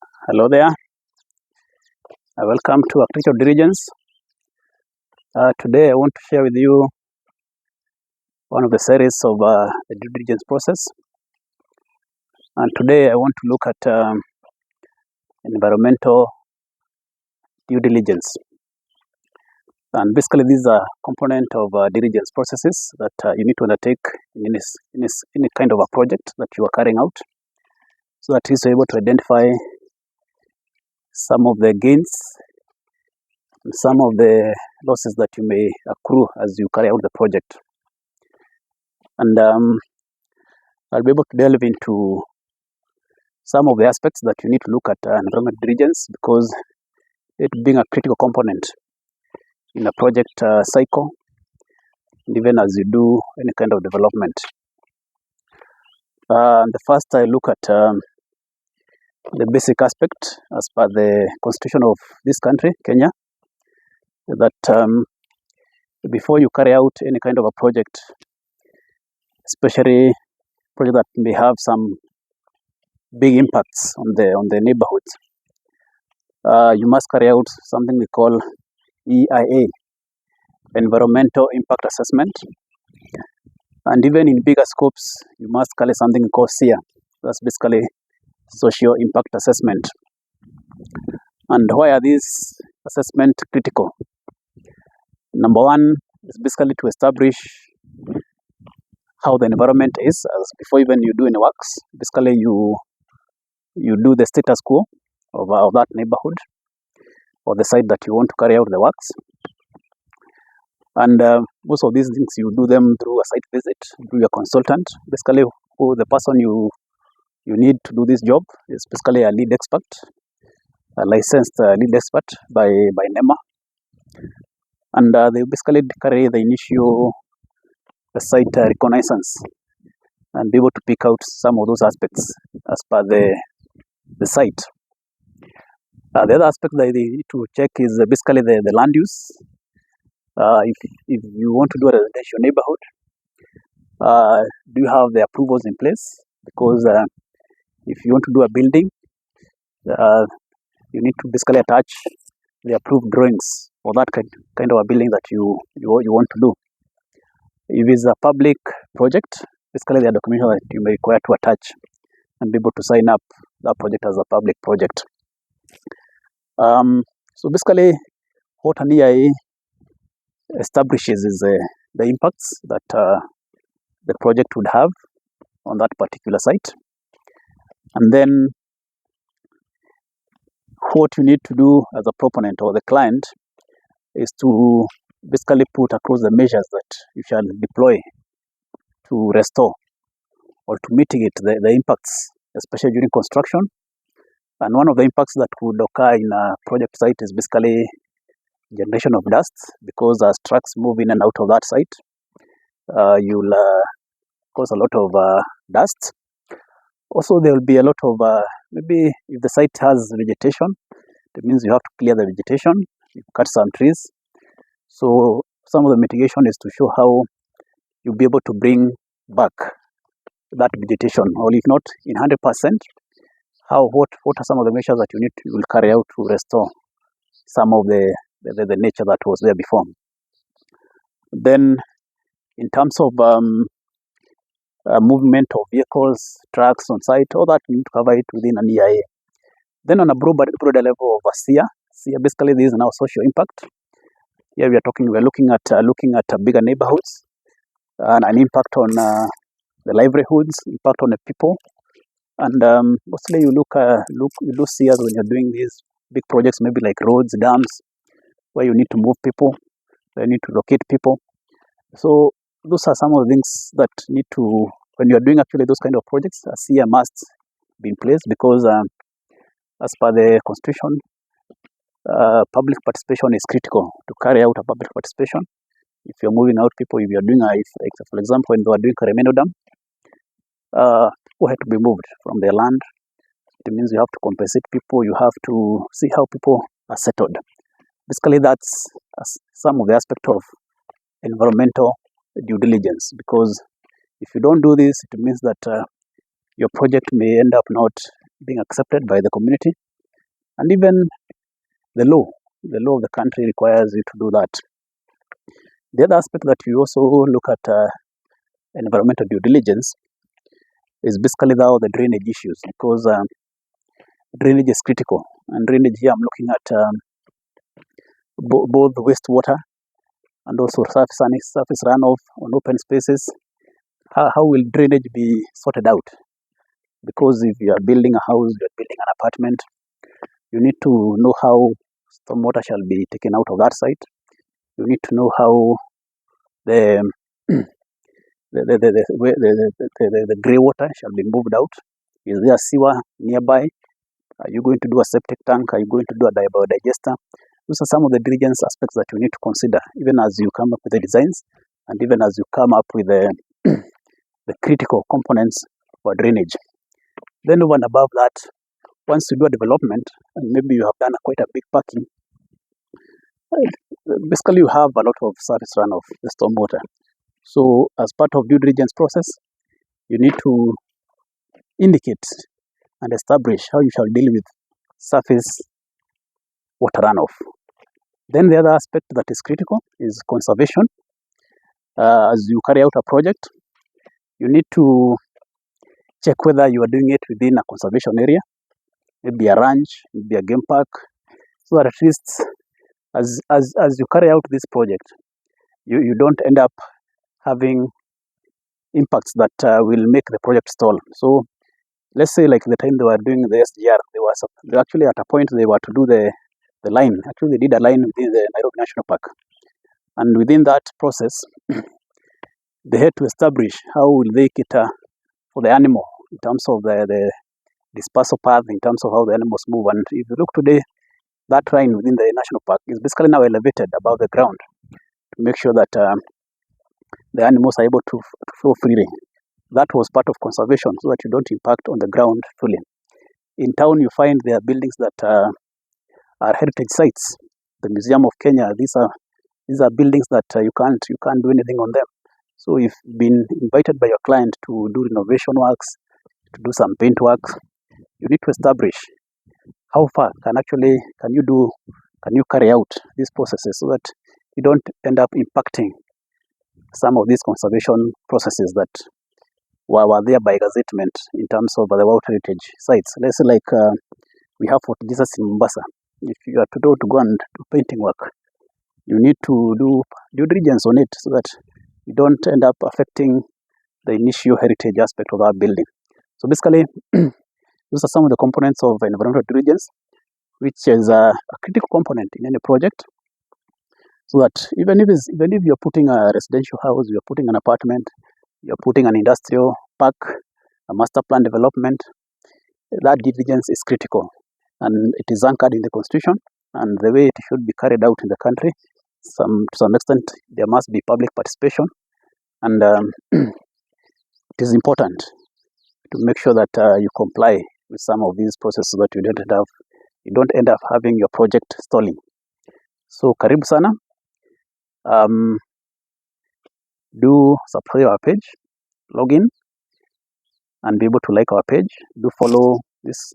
Hello there. Welcome to Architectural Diligence. Today I want to share with you one of the series of the due diligence process. And today I want to look at environmental due diligence. And basically these are component of diligence processes that you need to undertake in any kind of a project that you are carrying out, so that you're able to identify some of the gains and some of the losses that you may accrue as you carry out the project. And I'll be able to delve into some of the aspects that you need to look at environmental diligence, because it being a critical component in a project cycle, and even as you do any kind of development. The first I look at the basic aspect as per the constitution of this country, Kenya, that before you carry out any kind of a project, especially project that may have some big impacts on the neighborhoods, you must carry out something we call EIA, Environmental Impact Assessment. And even in bigger scopes, you must carry something called SIA. That's basically Social Impact Assessment. And why are these assessments critical? Number one is basically to establish how the environment is, as before even you do any works. Basically you do the status quo of that neighborhood or the site that you want to carry out the works. And most of these things you do them through a site visit, through your consultant. Basically, who the person you need to do this job is basically a lead expert, a licensed lead expert by NEMA. And they basically carry the initial site reconnaissance and be able to pick out some of those aspects as per the site. The other aspect that they need to check is basically the land use. If you want to do a residential neighborhood, do you have the approvals in place? Because if you want to do a building, you need to basically attach the approved drawings for that kind of a building that you want to do. If it's a public project, basically the documentation that you may require to attach and be able to sign up that project as a public project. So basically what an EIA establishes is the impacts that the project would have on that particular site. And then what you need to do as a proponent or the client is to basically put across the measures that you shall deploy to restore or to mitigate the impacts, especially during construction. And one of the impacts that could occur in a project site is basically generation of dust, because as trucks move in and out of that site, you'll cause a lot of dust. Also, there will be a lot of, maybe if the site has vegetation, that means you have to clear the vegetation, you cut some trees. So some of the mitigation is to show how you'll be able to bring back that vegetation, or if not in 100%, what are some of the measures that you will carry out to restore some of the nature that was there before. Then in terms of movement of vehicles, trucks on site, all that you need to cover it within an EIA. Then on a broader level of a SIA, basically this is now social impact. Here we are looking at bigger neighborhoods and an impact on the livelihoods, impact on the people. And mostly you do SIAs when you're doing these big projects, maybe like roads, dams, where you need to move people, where you need to locate people. So those are some of the things that need to, when you are doing actually those kind of projects, a SIA must be in place, because as per the constitution, public participation is critical to carry out a public participation. If you're moving out people, if you're doing for example, when they are doing Karemeno Dam, who had to be moved from their land, it means you have to compensate people, you have to see how people are settled. Basically, that's some of the aspect of environmental due diligence, because if you don't do this, it means that your project may end up not being accepted by the community, and even the law of the country requires you to do that. The other aspect that we also look at environmental due diligence is basically now the drainage issues, because drainage is critical. And drainage here, I'm looking at both wastewater and also surface runoff on open spaces. How will drainage be sorted out? Because if you are building a house, you are building an apartment, you need to know how stormwater shall be taken out of that site. You need to know how the grey water shall be moved out. Is there a sewer nearby? Are you going to do a septic tank? Are you going to do a biodigester? Those are some of the diligence aspects that you need to consider, even as you come up with the designs, and even as you come up with the critical components for drainage. Then over and above that, once you do a development, and maybe you have done quite a big parking, basically you have a lot of surface runoff, the stormwater. So as part of due diligence process, you need to indicate and establish how you shall deal with surface water runoff. Then the other aspect that is critical is conservation. As you carry out a project, you need to check whether you are doing it within a conservation area, maybe a ranch, maybe a game park, so that at least as you carry out this project, you don't end up having impacts that will make the project stall. So let's say like the time they were doing the SGR, they were actually at a point they were to do the line. Actually, they did a line within the Nairobi National Park. And within that process, they had to establish how will they cater for the animal in terms of the dispersal path, in terms of how the animals move. And if you look today, that line within the national park is basically now elevated above the ground to make sure that the animals are able to flow freely. That was part of conservation, so that you don't impact on the ground fully. In town, you find there are buildings that are heritage sites. The Museum of Kenya, these are buildings that you can't do anything on them. So if you've been invited by your client to do renovation works, to do some paint work, you need to establish how far can you carry out these processes, so that you don't end up impacting some of these conservation processes that were there by gazettement in terms of the World Heritage sites. Let's say like we have Fort Jesus in Mombasa. If you are to go and do painting work, you need to do due diligence on it, so that you don't end up affecting the initial heritage aspect of our building. So basically, those are some of the components of environmental due diligence, which is a critical component in any project. So that even if you're putting a residential house, you're putting an apartment, you're putting an industrial park, a master plan development, that due diligence is critical, and it is anchored in the Constitution and the way it should be carried out in the country. To some extent, there must be public participation, and it is important to make sure that you comply with some of these processes, so that you don't end up having your project stalling. So karibu sana. Do subscribe our page, log in, and be able to like our page. Do follow this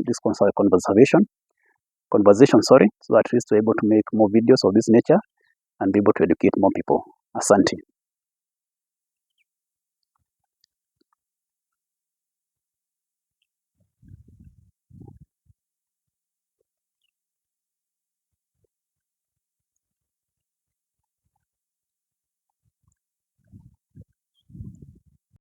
conversation, so that at least we're able to make more videos of this nature and be able to educate more people. Asante.